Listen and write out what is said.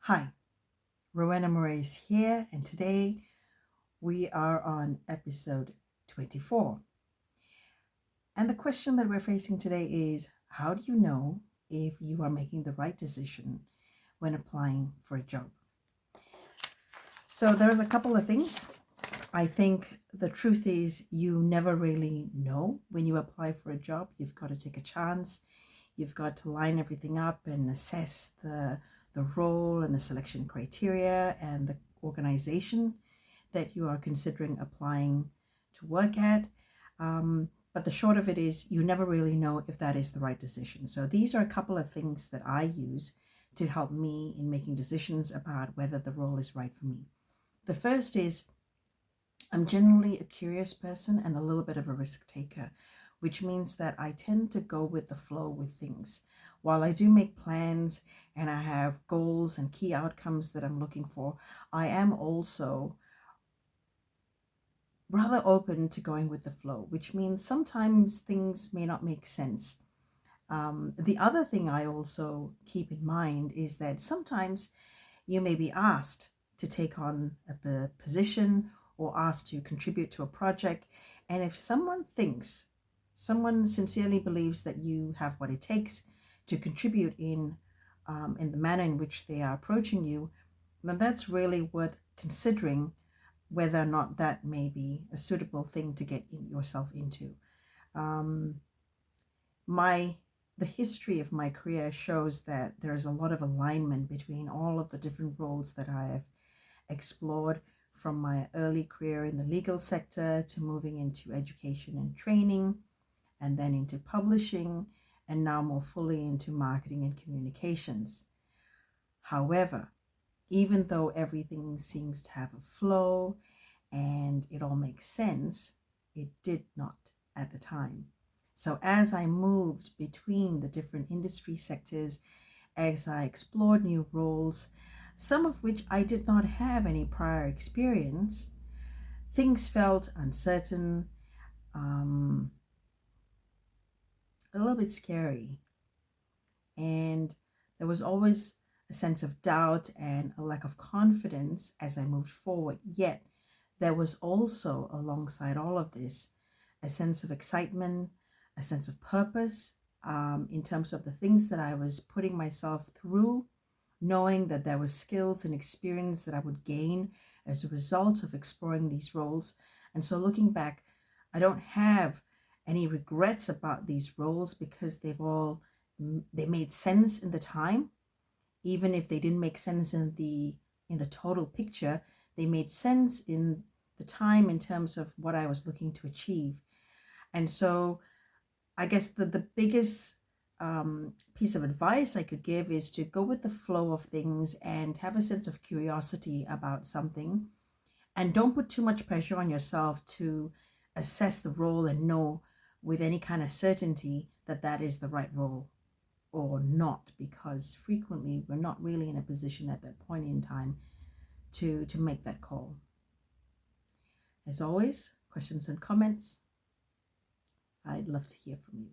Hi, Rowena Morais here, and today we are on episode 24. And the question that we're facing today is, how do you know if you are making the right decision when applying for a job? So there's a couple of things. I think the truth is you never really know when you apply for a job. You've got to take a chance. You've got to line everything up and assess the role and the selection criteria and the organization that you are considering applying to work at. But the short of it is you never really know if that is the right decision. So these are a couple of things that I use to help me in making decisions about whether the role is right for me. The first is I'm generally a curious person and a little bit of a risk taker, which means that I tend to go with the flow with things. While I do make plans and I have goals and key outcomes that I'm looking for, I am also rather open to going with the flow, which means sometimes things may not make sense. The other thing I also keep in mind is that sometimes you may be asked to take on a position or asked to contribute to a project. And if someone sincerely believes that you have what it takes to contribute in the manner in which they are approaching you, then that's really worth considering whether or not that may be a suitable thing to get yourself into. The history of my career shows that there's a lot of alignment between all of the different roles that I have explored, from my early career in the legal sector to moving into education and training, and then into publishing, and now more fully into marketing and communications. However, even though everything seems to have a flow and it all makes sense, it did not at the time. So as I moved between the different industry sectors, as I explored new roles, some of which I did not have any prior experience, things felt uncertain, a little bit scary. And there was always a sense of doubt and a lack of confidence as I moved forward. Yet there was also, alongside all of this, a sense of excitement, a sense of purpose, in terms of the things that I was putting myself through, knowing that there were skills and experience that I would gain as a result of exploring these roles. And so looking back, I don't have any regrets about these roles because they made sense in the time. Even if they didn't make sense in the total picture, they made sense in the time in terms of what I was looking to achieve. And so I guess the biggest piece of advice I could give is to go with the flow of things and have a sense of curiosity about something, and don't put too much pressure on yourself to assess the role and know with any kind of certainty that that is the right role or not, because frequently we're not really in a position at that point in time to make that call. As always, questions and comments, I'd love to hear from you.